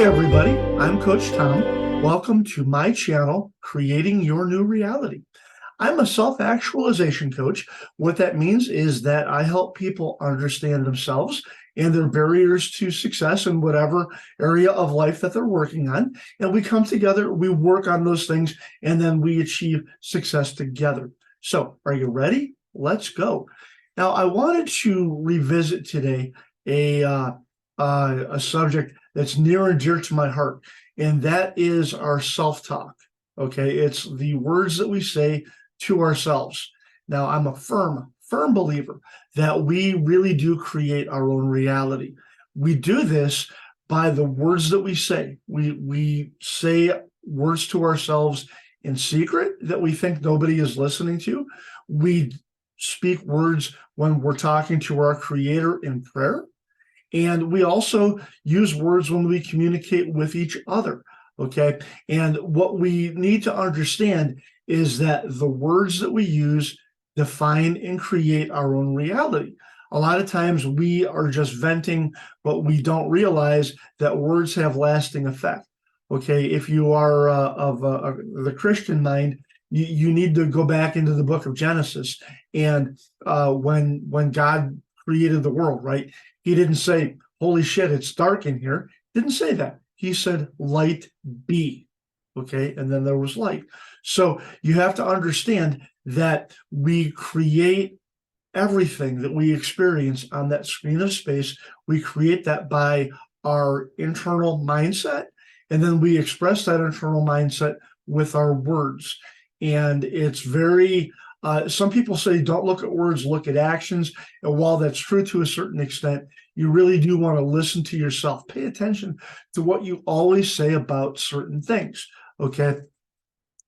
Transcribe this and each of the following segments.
Hey everybody, I'm Coach Tom. Welcome to my channel, Creating Your New Reality. I'm a self-actualization coach. What that means is that I help people understand themselves and their barriers to success in whatever area of life that they're working on. And we come together, we work on those things, and then we achieve success together. So are you ready? Let's go. Now, I wanted to revisit today a subject that's near and dear to my heart, and that is our self-talk. Okay, it's the words that we say to ourselves. Now, I'm a firm believer that we really do create our own reality. We do this by the words that we say. We say words to ourselves in secret that we think nobody is listening to. We speak words when we're talking to our Creator in prayer. And we also use words when we communicate with each other, okay? And what we need to understand is that the words that we use define and create our own reality. A lot of times we are just venting, but we don't realize that words have lasting effect, okay? If you are of the Christian mind, you need to go back into the book of Genesis. And when God created the world, right? He didn't say, holy shit, it's dark in here. Didn't say that. He said, light be. Okay. And then there was light. So you have to understand that we create everything that we experience on that screen of space. We create that by our internal mindset. And then we express that internal mindset with our words. And it's very, some people say, don't look at words, look at actions. And while that's true to a certain extent, you really do want to listen to yourself. Pay attention to what you always say about certain things, okay?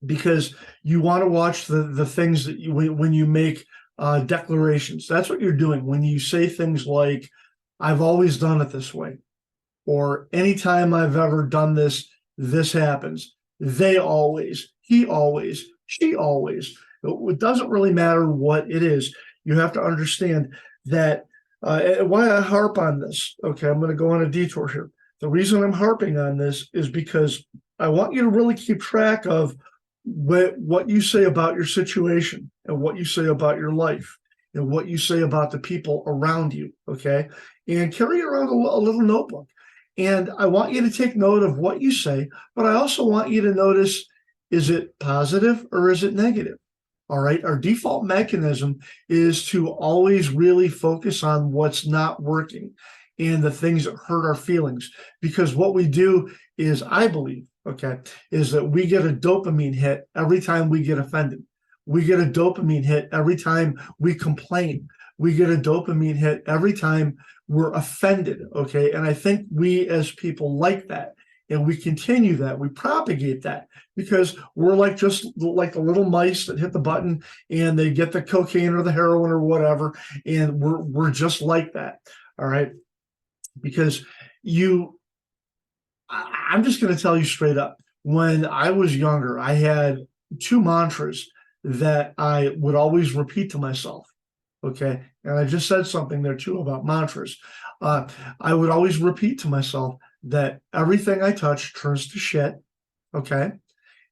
Because you want to watch the things that you, when you make declarations. That's what you're doing. When you say things like, I've always done it this way, or anytime I've ever done this, this happens. They always, he always, she always. It doesn't really matter what it is. You have to understand that why I harp on this. Okay, I'm going to go on a detour here. The reason I'm harping on this is because I want you to really keep track of what you say about your situation and what you say about your life and what you say about the people around you, okay? And carry around a little notebook. And I want you to take note of what you say, but I also want you to notice, is it positive or is it negative? All right, our default mechanism is to always really focus on what's not working and the things that hurt our feelings. Because what we do is, I believe, okay, is that we get a dopamine hit every time we get offended. We get a dopamine hit every time we complain. We get a dopamine hit every time we're offended, okay? And I think we as people like that. And we continue that, we propagate that, because we're like just like the little mice that hit the button and they get the cocaine or the heroin or whatever, and we're just like that, all right? Because I'm just going to tell you straight up, when I was younger, I had two mantras that I would always repeat to myself, okay? And I just said something there too about mantras. I would always repeat to myself that everything I touch turns to shit, okay?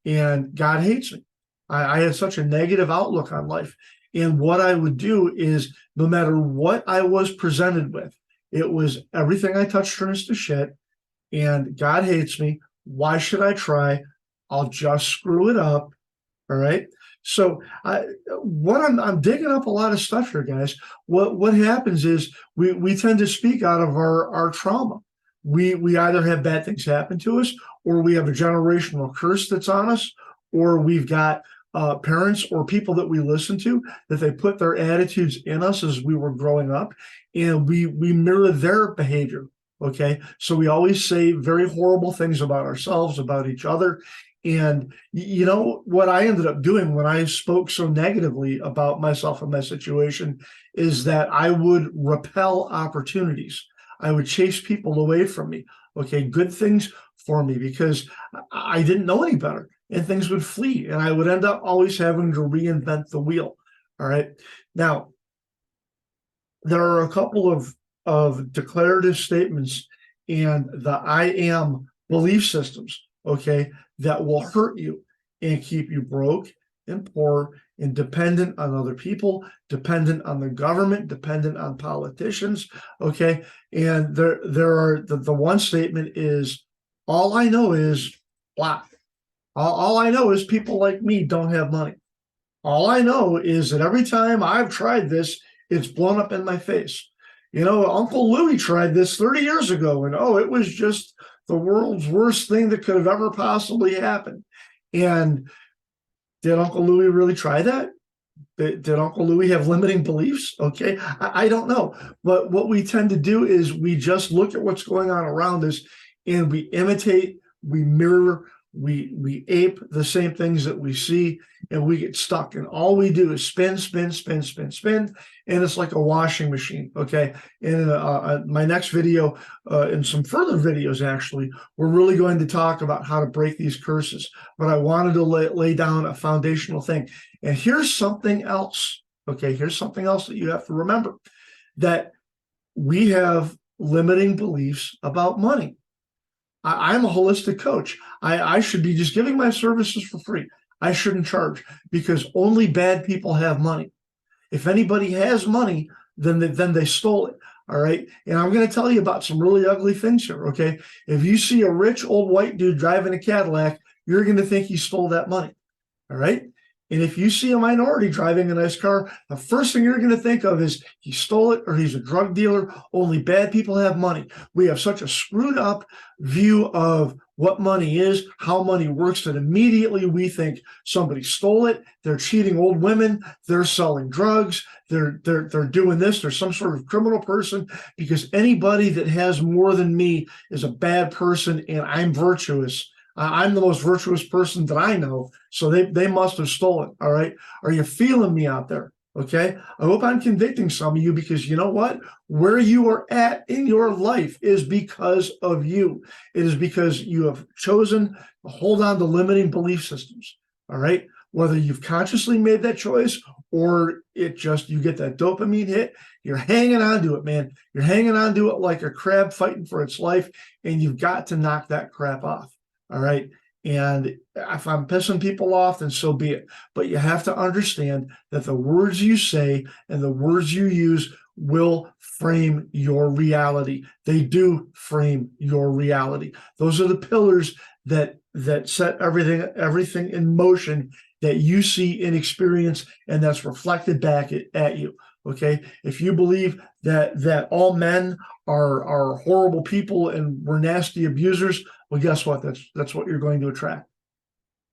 And God hates me. I had such a negative outlook on life. And what I would do is, no matter what I was presented with, it was everything I touch turns to shit, and God hates me. Why should I try? I'll just screw it up, all right? So I'm digging up a lot of stuff here, guys. What happens is we tend to speak out of our trauma. We either have bad things happen to us, or we have a generational curse that's on us, or we've got parents or people that we listen to that they put their attitudes in us as we were growing up, and we mirror their behavior, okay? So we always say very horrible things about ourselves, about each other. And you know what I ended up doing when I spoke so negatively about myself and my situation is that I would repel opportunities. I would chase people away from me, okay, good things for me, because I didn't know any better, and things would flee, and I would end up always having to reinvent the wheel, all right? Now, there are a couple of declarative statements and the I am belief systems, okay, that will hurt you and keep you broke and poor and dependent on other people, dependent on the government, dependent on politicians, okay? And there are, the one statement is, all I know is blah. All I know is people like me don't have money. All I know is that every time I've tried this, it's blown up in my face. You know, Uncle Louie tried this 30 years ago, and oh, it was just the world's worst thing that could have ever possibly happened. And did Uncle Louie really try that? Did Uncle Louie have limiting beliefs? Okay, I don't know. But what we tend to do is we just look at what's going on around us and we imitate, we mirror, we ape the same things that we see, and we get stuck. And all we do is spin, spin, spin, spin, spin, and it's like a washing machine. Okay. In my next video, and some further videos, actually, we're really going to talk about how to break these curses. But I wanted to lay down a foundational thing. And here's something else. Okay. Here's something else that you have to remember, that we have limiting beliefs about money. I'm a holistic coach. I should be just giving my services for free. I shouldn't charge, because only bad people have money. If anybody has money, then they stole it. All right. And I'm going to tell you about some really ugly things here. Okay. If you see a rich old white dude driving a Cadillac, you're going to think he stole that money. All right. And if you see a minority driving a nice car, the first thing you're going to think of is he stole it or he's a drug dealer. Only bad people have money. We have such a screwed up view of what money is, how money works, that immediately we think somebody stole it. They're cheating old women. They're selling drugs. They're doing this. They're some sort of criminal person, because anybody that has more than me is a bad person, and I'm virtuous. I'm the most virtuous person that I know, so they must have stolen. All right. Are you feeling me out there? Okay. I hope I'm convicting some of you, because you know what? Where you are at in your life is because of you. It is because you have chosen to hold on to limiting belief systems. All right. Whether you've consciously made that choice or it just, you get that dopamine hit, you're hanging on to it, man. You're hanging on to it like a crab fighting for its life, and you've got to knock that crap off. All right. And if I'm pissing people off, then so be it. But you have to understand that the words you say and the words you use will frame your reality. They do frame your reality. Those are the pillars that set everything in motion that you see and experience, and that's reflected back at you. Okay. If you believe that all men are horrible people and we're nasty abusers, well, guess what? That's what you're going to attract.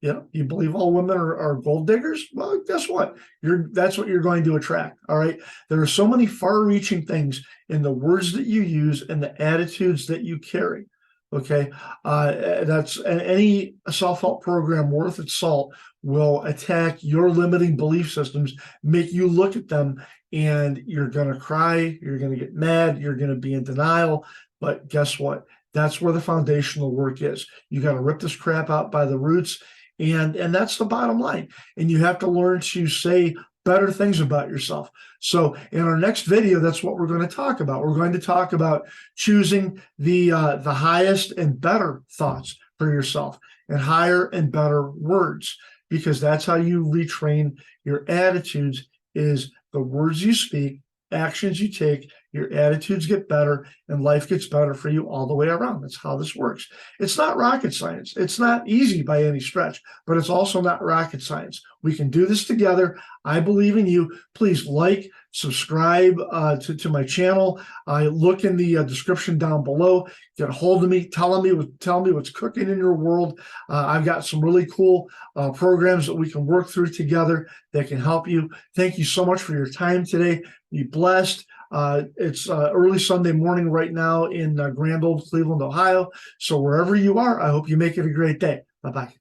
You know, you believe all women are gold diggers? Well, guess what? That's what you're going to attract. All right. There are so many far-reaching things in the words that you use and the attitudes that you carry. Okay. That's any self-help program worth its salt will attack your limiting belief systems, make you look at them, and you're going to cry, you're going to get mad, you're going to be in denial. But guess what? That's where the foundational work is. You got to rip this crap out by the roots. And that's the bottom line. And you have to learn to say better things about yourself. So in our next video, that's what we're going to talk about. We're going to talk about choosing the highest and better thoughts for yourself, and higher and better words, because that's how you retrain your attitudes. Is the words you speak, actions you take, your attitudes get better, and life gets better for you all the way around. That's how this works. It's not rocket science. It's not easy by any stretch, but it's also not rocket science. We can do this together. I believe in you. Please like, subscribe to my channel. Look in the description down below. Get a hold of me. Tell me what's cooking in your world. I've got some really cool programs that we can work through together that can help you. Thank you so much for your time today. Be blessed. It's early Sunday morning right now in Grand Old Cleveland, Ohio. So wherever you are, I hope you make it a great day. Bye-bye.